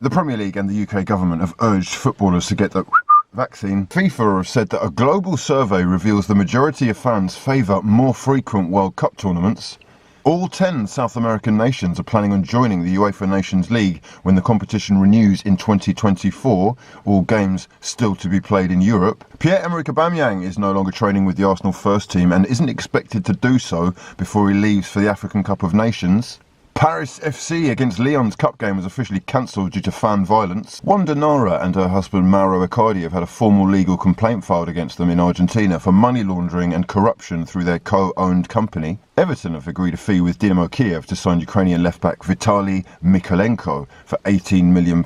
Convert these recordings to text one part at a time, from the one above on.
The Premier League and the UK government have urged footballers to get the vaccine. FIFA have said that a global survey reveals the majority of fans favour more frequent World Cup tournaments. All 10 South American nations are planning on joining the UEFA Nations League when the competition renews in 2024, all games still to be played in Europe. Pierre-Emerick Aubameyang is no longer training with the Arsenal first team and isn't expected to do so before he leaves for the African Cup of Nations. Paris FC against Lyon's cup game was officially cancelled due to fan violence. Wanda Nara and her husband Mauro Icardi have had a formal legal complaint filed against them in Argentina for money laundering and corruption through their co-owned company. Everton have agreed a fee with Dynamo Kiev to sign Ukrainian left-back Vitaly Mykolenko for £18 million.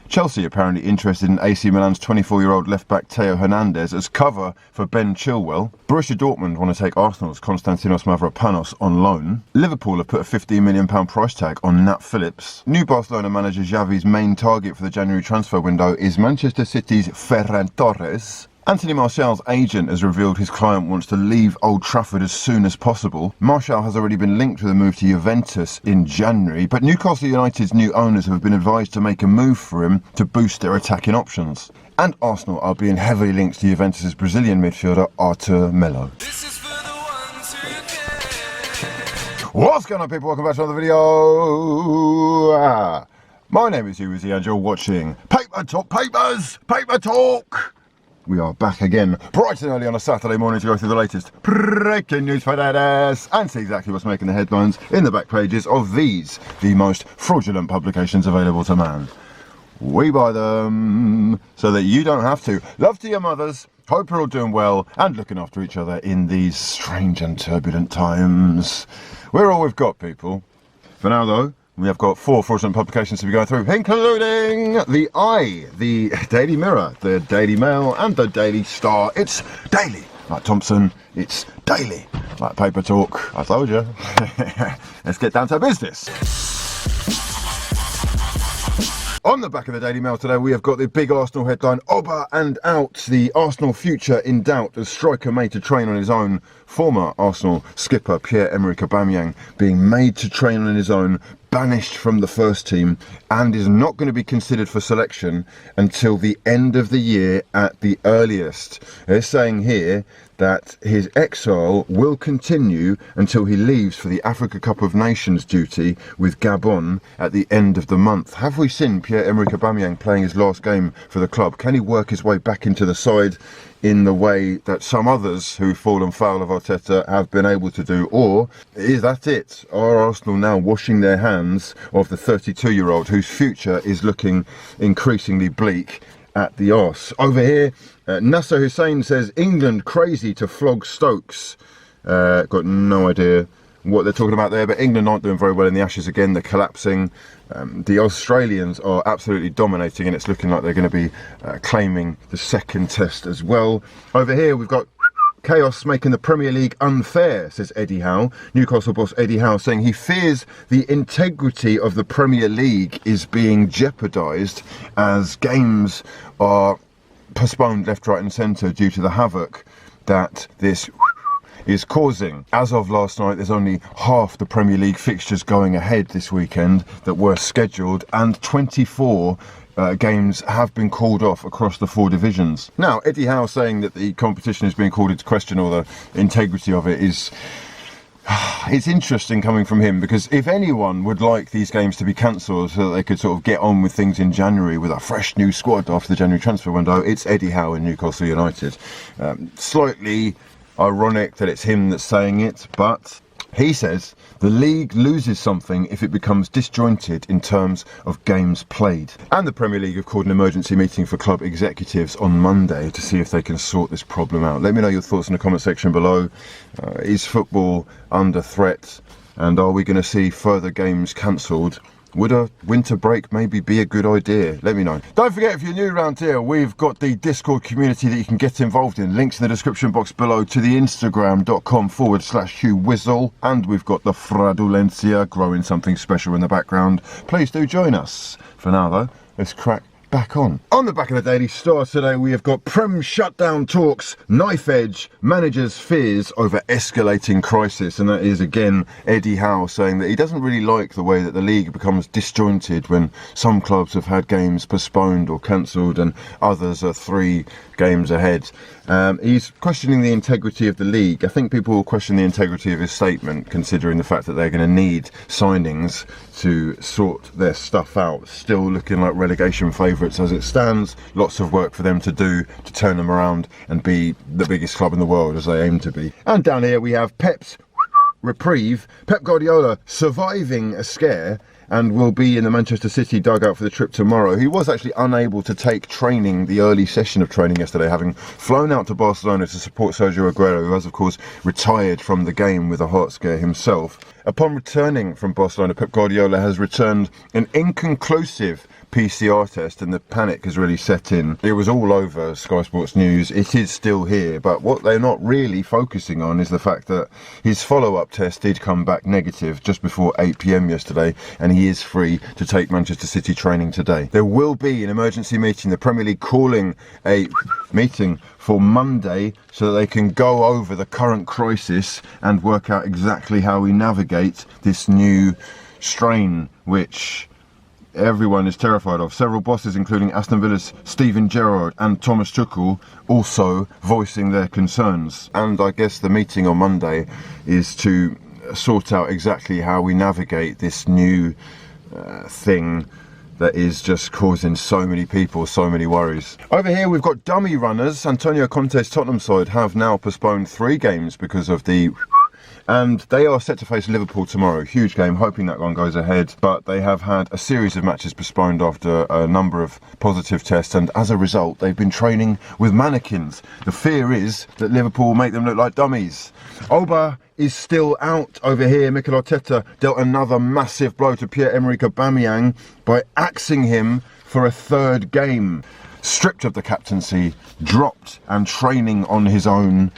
Chelsea apparently interested in AC Milan's 24-year-old left-back Theo Hernandez as cover for Ben Chilwell. Borussia Dortmund want to take Arsenal's Konstantinos Mavropanos on loan. Liverpool have put a £15 million price tag on Nat Phillips. New Barcelona manager Xavi's main target for the January transfer window is Manchester City's Ferran Torres. Anthony Martial's agent has revealed his client wants to leave Old Trafford as soon as possible. Martial has already been linked with a move to Juventus in January, but Newcastle United's new owners have been advised to make a move for him to boost their attacking options. And Arsenal are being heavily linked to Juventus' Brazilian midfielder Arthur Melo. What's going on, people? Welcome back to another video. My name is HUGH and you're watching Paper Talk Papers! Paper Talk! We are back again, bright and early on a Saturday morning to go through the latest breaking news for us and see exactly what's making the headlines in the back pages of these, the most fraudulent publications available to man. We buy them so that you don't have to. Love to your mothers. Hope you're all doing well and looking after each other in these strange and turbulent times. We're all we've got, people. For now, though, we have got 4 fraudulent publications to be going through, including The Eye, the Daily Mirror, the Daily Mail, and the Daily Star. It's daily, like Thompson. It's daily, like Paper Talk. I told you. Let's get down to business. On the back of the Daily Mail today, we have got the big Arsenal headline, Oba and out, the Arsenal future in doubt as striker made to train on his own. Former Arsenal skipper Pierre-Emerick Aubameyang being made to train on his own, banished from the first team, and is not going to be considered for selection until the end of the year at the earliest. They're saying here that his exile will continue until he leaves for the Africa Cup of Nations duty with Gabon at the end of the month. Have we seen Pierre-Emerick Aubameyang playing his last game for the club? Can he work his way back into the side in the way that some others who've fallen foul of Arteta have been able to do? Or is that it? Are Arsenal now washing their hands of the 32-year-old whose future is looking increasingly bleak at the arse? Over here, Nasser Hussain says, England crazy to flog Stokes. Got no idea what they're talking about there, but England aren't doing very well in the Ashes again. They're collapsing. The Australians are absolutely dominating, and it's looking like they're going to be claiming the second test as well. Over here, we've got chaos making the Premier League unfair, says Eddie Howe. Newcastle boss Eddie Howe saying he fears the integrity of the Premier League is being jeopardised as games are postponed left, right and centre due to the havoc that this is causing. As of last night, there's only half the Premier League fixtures going ahead this weekend that were scheduled, and 24 games have been called off across the 4 divisions. Now, Eddie Howe saying that the competition is being called into question, or the integrity of it is... It's interesting coming from him, because if anyone would like these games to be cancelled so that they could sort of get on with things in January with a fresh new squad after the January transfer window, it's Eddie Howe in Newcastle United. Slightly ironic that it's him that's saying it, but he says the league loses something if it becomes disjointed in terms of games played. And the Premier League have called an emergency meeting for club executives on Monday to see if they can sort this problem out. Let me know your thoughts in the comment section below. Is football under threat, and are we going to see further games cancelled? Would a winter break maybe be a good idea? Let me know. Don't forget, if you're new around here, we've got the Discord community that you can get involved in. Links in the description box below to the Instagram.com/HughWhizzle. And we've got the Fraudulencia growing something special in the background. Please do join us. For now, though, let's crack back on. On the back of the Daily Star today, we have got Prem shutdown talks, knife edge, managers' fears over escalating crisis. And that is, again, Eddie Howe saying that he doesn't really like the way that the league becomes disjointed when some clubs have had games postponed or cancelled and others are 3 games ahead. He's questioning the integrity of the league. I think people will question the integrity of his statement, considering the fact that they're going to need signings to sort their stuff out. Still looking like relegation favourites as it stands. Lots of work for them to do to turn them around and be the biggest club in the world, as they aim to be. And down here we have Pep's reprieve. Pep Guardiola surviving a scare and will be in the Manchester City dugout for the trip tomorrow. He was actually unable to take training, the early session of training yesterday, having flown out to Barcelona to support Sergio Aguero, who has of course retired from the game with a heart scare himself. Upon returning from Barcelona, Pep Guardiola has returned an inconclusive PCR test, and the panic has really set in. It was all over Sky Sports News. It is still here, but what they're not really focusing on is the fact that his follow-up test did come back negative just before 8 p.m. yesterday, and he is free to take Manchester City training today. There will be an emergency meeting, the Premier League calling a meeting for Monday so that they can go over the current crisis and work out exactly how we navigate this new strain, which everyone is terrified of. Several bosses, including Aston Villa's Steven Gerrard and Thomas Tuchel, also voicing their concerns. And I guess the meeting on Monday is to sort out exactly how we navigate this new thing that is just causing so many people so many worries. Over here we've got dummy runners. Antonio Conte's Tottenham side have now postponed 3 games because of the... and they are set to face Liverpool tomorrow. Huge game, hoping that one goes ahead. But they have had a series of matches postponed after a number of positive tests, and as a result, they've been training with mannequins. The fear is that Liverpool will make them look like dummies. Oba is still out over here. Mikel Arteta dealt another massive blow to Pierre-Emerick Aubameyang by axing him for a 3rd game. Stripped of the captaincy, dropped and training on his own.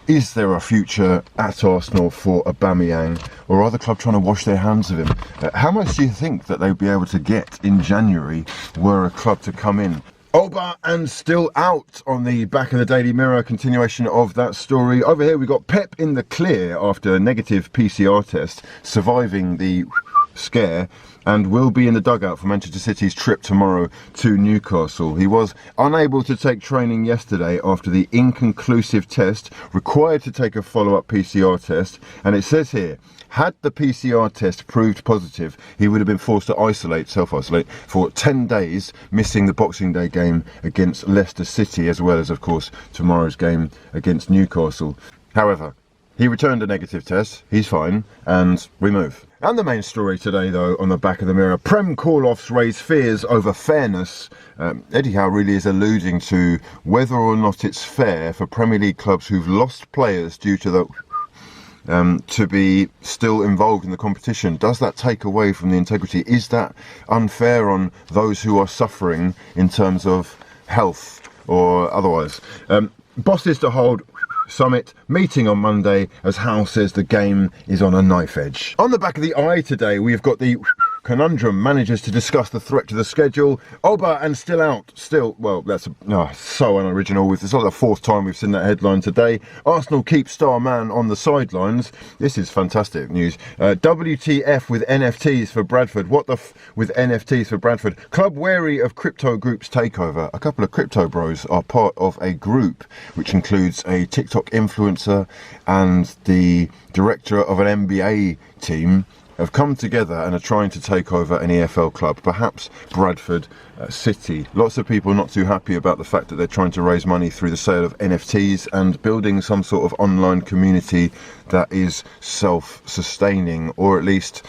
Is there a future at Arsenal for Aubameyang, or are the club trying to wash their hands of him? How much do you think that they'd be able to get in January were a club to come in? Oba and still out on the back of the Daily Mirror, continuation of that story. Over here we got Pep in the clear after a negative PCR test, surviving the scare, and will be in the dugout for Manchester City's trip tomorrow to Newcastle. He was unable to take training yesterday after the inconclusive test, required to take a follow-up PCR test, and it says here, had the PCR test proved positive, he would have been forced to self-isolate for 10 days, missing the Boxing Day game against Leicester City, as well as, of course, tomorrow's game against Newcastle. However, he returned a negative test, he's fine, and we move. And the main story today, though, on the back of the Mirror, Prem call-offs raise fears over fairness. Eddie Howe really is alluding to whether or not it's fair for Premier League clubs who've lost players due to the to be still involved in the competition. Does that take away from the integrity? Is that unfair on those who are suffering in terms of health or otherwise? Bosses to hold summit meeting on Monday as Howe says the game is on a knife edge. On the back of the eye today, we've got the conundrum. Managers to discuss the threat to the schedule. Oba and still out. Well, that's so unoriginal. It's like the 4th time we've seen that headline today. Arsenal keep star man on the sidelines. This is fantastic news. WTF with NFTs for Bradford. What the with NFTs for Bradford. Club wary of crypto group's takeover. A couple of crypto bros are part of a group which includes a TikTok influencer and the director of an NBA team, have come together and are trying to take over an EFL club, perhaps Bradford City. Lots of people not too happy about the fact that they're trying to raise money through the sale of NFTs and building some sort of online community that is self-sustaining, or at least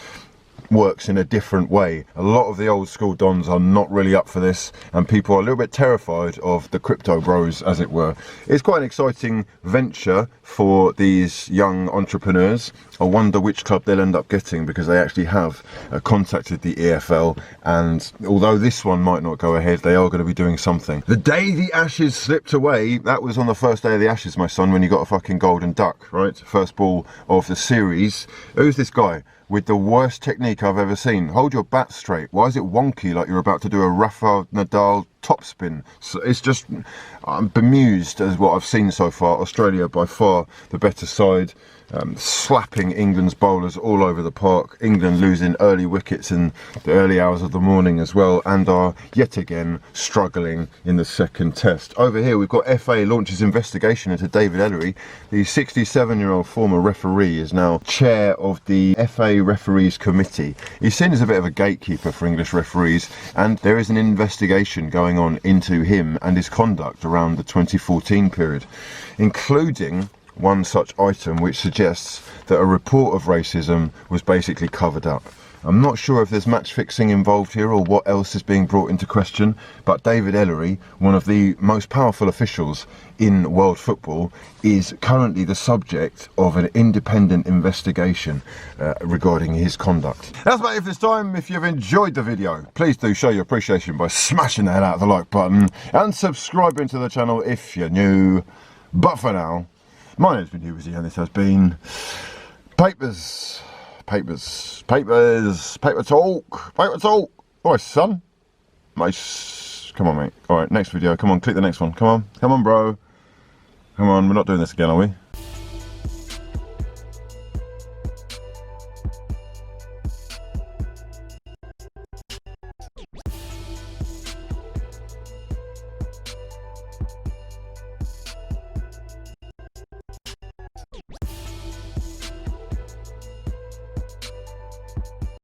works in a different way. A lot of the old school dons are not really up for this, and people are a little bit terrified of the crypto bros, as it were. It's quite an exciting venture for these young entrepreneurs. I wonder which club they'll end up getting, because they actually have contacted the EFL, and although this one might not go ahead, they are going to be doing something. The day the Ashes slipped away, that was on the first day of the Ashes, my son, when you got a fucking golden duck, right? First ball of the series. Who's this guy with the worst technique I've ever seen? Hold your bat straight. Why is it wonky like you're about to do a Rafael Nadal topspin. So it's just, I'm bemused as what I've seen so far. Australia by far the better side, slapping England's bowlers all over the park. England losing early wickets in the early hours of the morning as well, and are yet again struggling in the second test. Over here we've got FA launches investigation into David Ellery. The 67-year-old former referee is now chair of the FA referees committee. He's seen as a bit of a gatekeeper for English referees, and there is an investigation going on into him and his conduct around the 2014 period, including one such item which suggests that a report of racism was basically covered up. I'm not sure if there's match fixing involved here or what else is being brought into question, but David Ellery, one of the most powerful officials in world football, is currently the subject of an independent investigation regarding his conduct. That's about it for this time. If you've enjoyed the video, please do show your appreciation by smashing the hell out of the like button and subscribing to the channel if you're new. But for now, my name's been Hugh, and this has been Paper Talk. Oi, son. Nice. Come on, mate. All right, next video. Come on, click the next one. Come on, bro. Come on, we're not doing this again, are we?